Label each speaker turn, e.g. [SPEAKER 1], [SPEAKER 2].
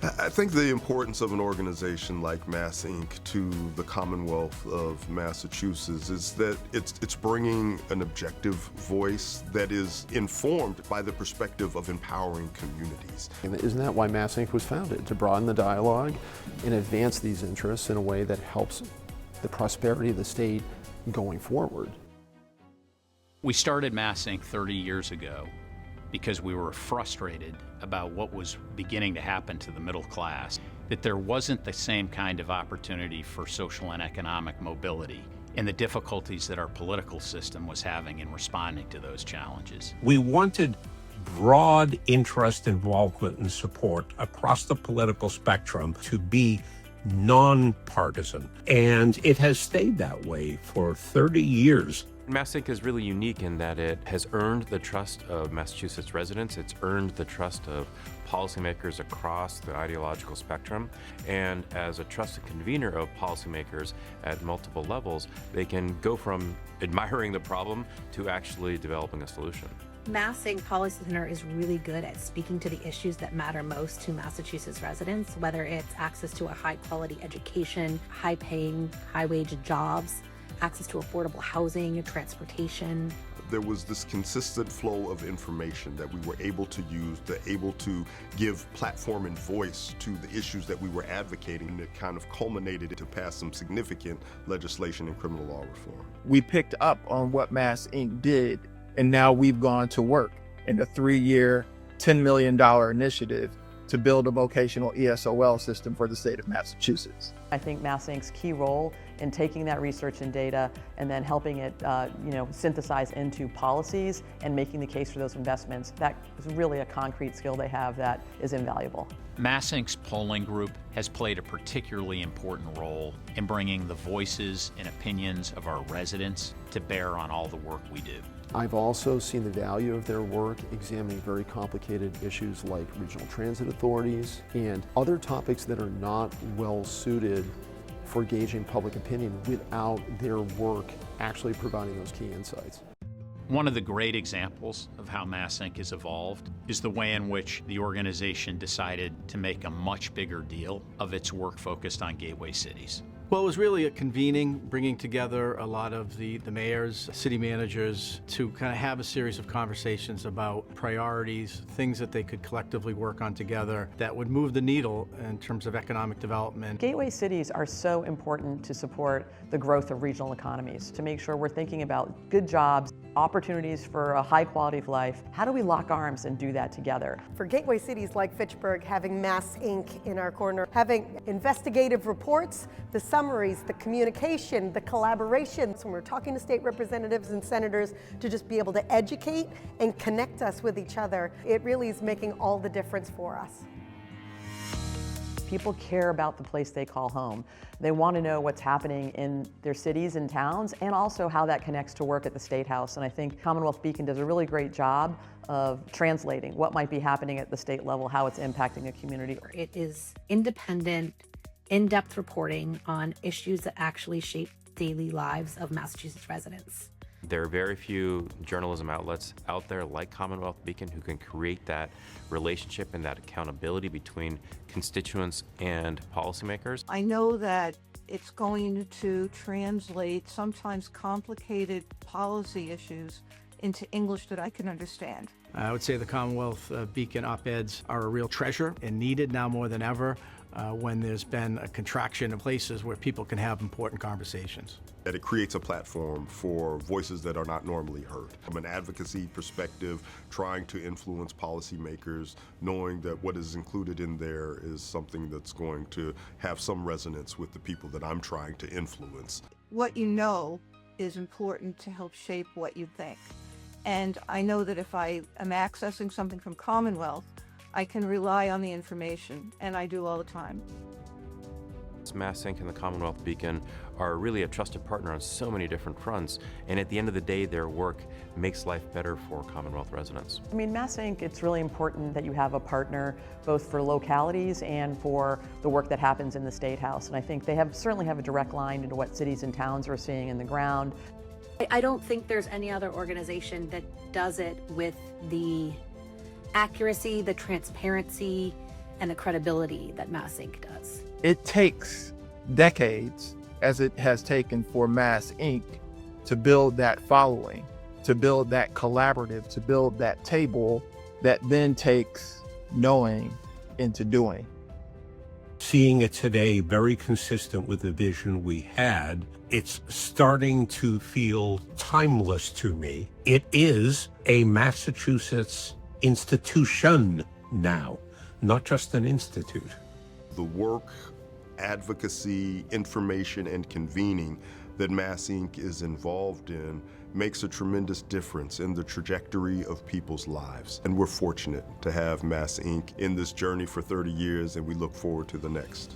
[SPEAKER 1] I think the importance of an organization like MassINC to the Commonwealth of Massachusetts is that it's bringing an objective voice that is informed by the perspective of empowering communities.
[SPEAKER 2] And isn't that why MassINC was founded? To broaden the dialogue and advance these interests in a way that helps the prosperity of the state going forward.
[SPEAKER 3] We started MassINC 30 years ago because we were frustrated about what was beginning to happen to the middle class, that there wasn't the same kind of opportunity for social and economic mobility, and the difficulties that our political system was having in responding to those challenges.
[SPEAKER 4] We wanted broad interest, involvement, and support across the political spectrum to be nonpartisan, and it has stayed that way for 30 years.
[SPEAKER 5] MassINC is really unique in that it has earned the trust of Massachusetts residents. It's earned the trust of policymakers across the ideological spectrum. And as a trusted convener of policymakers at multiple levels, they can go from admiring the problem to actually developing a solution.
[SPEAKER 6] MassINC Policy Center is really good at speaking to the issues that matter most to Massachusetts residents, whether it's access to a high-quality education, high-paying, high-wage jobs, access to affordable housing, transportation.
[SPEAKER 1] There was this consistent flow of information that we were able to use, able to give platform and voice to the issues that we were advocating, and it kind of culminated to pass some significant legislation in criminal law reform.
[SPEAKER 7] We picked up on what MassINC did, and now we've gone to work in a 3-year, $10 million initiative to build a vocational ESOL system for the state of Massachusetts.
[SPEAKER 8] I think MassINC's key role in taking that research and data and then helping it synthesize into policies and making the case for those investments, that is really a concrete skill they have that is invaluable.
[SPEAKER 3] MassINC's polling group has played a particularly important role in bringing the voices and opinions of our residents to bear on all the work we do.
[SPEAKER 2] I've also seen the value of their work examining very complicated issues like regional transit authorities and other topics that are not well suited for gauging public opinion without their work actually providing those key insights.
[SPEAKER 3] One of the great examples of how MassINC has evolved is the way in which the organization decided to make a much bigger deal of its work focused on gateway cities.
[SPEAKER 9] Well, it was really a convening, bringing together a lot of the mayors, city managers, to kind of have a series of conversations about priorities, things that they could collectively work on together that would move the needle in terms of economic development.
[SPEAKER 8] Gateway cities are so important to support the growth of regional economies, to make sure we're thinking about good jobs, opportunities for a high quality of life. How do we lock arms and do that together?
[SPEAKER 10] For gateway cities like Fitchburg, having MassINC in our corner, having investigative reports, the summaries, the communication, the collaborations, when we're talking to state representatives and senators, to just be able to educate and connect us with each other, it really is making all the difference for us.
[SPEAKER 8] People care about the place they call home. They want to know what's happening in their cities and towns, and also how that connects to work at the State House. And I think CommonWealth Beacon does a really great job of translating what might be happening at the state level, how it's impacting a community.
[SPEAKER 6] It is independent, in-depth reporting on issues that actually shape daily lives of Massachusetts residents.
[SPEAKER 5] There are very few journalism outlets out there like CommonWealth Beacon who can create that relationship and that accountability between constituents and policymakers.
[SPEAKER 11] I know that it's going to translate sometimes complicated policy issues into English that I can understand.
[SPEAKER 9] I would say the CommonWealth Beacon op-eds are a real treasure and needed now more than ever when there's been a contraction of places where people can have important conversations.
[SPEAKER 1] That it creates a platform for voices that are not normally heard. From an advocacy perspective, trying to influence policymakers, knowing that what is included in there is something that's going to have some resonance with the people that I'm trying to influence.
[SPEAKER 11] What you know is important to help shape what you think. And I know that if I am accessing something from Commonwealth, I can rely on the information, and I do all the time.
[SPEAKER 5] MassINC and the CommonWealth Beacon are really a trusted partner on so many different fronts, and at the end of the day, their work makes life better for Commonwealth residents.
[SPEAKER 8] I mean, MassINC, it's really important that you have a partner both for localities and for the work that happens in the State House, and I think they certainly have a direct line into what cities and towns are seeing in the ground.
[SPEAKER 6] I don't think there's any other organization that does it with the accuracy, the transparency, and the credibility that MassINC does.
[SPEAKER 7] It takes decades, as it has taken for MassINC, to build that following, to build that collaborative, to build that table that then takes knowing into doing.
[SPEAKER 4] Seeing it today very consistent with the vision we had, it's starting to feel timeless to me. It is a Massachusetts institution now, not just an institute.
[SPEAKER 1] The work, advocacy, information, and convening that MassINC is involved in makes a tremendous difference in the trajectory of people's lives. And we're fortunate to have MassINC in this journey for 30 years, and we look forward to the next.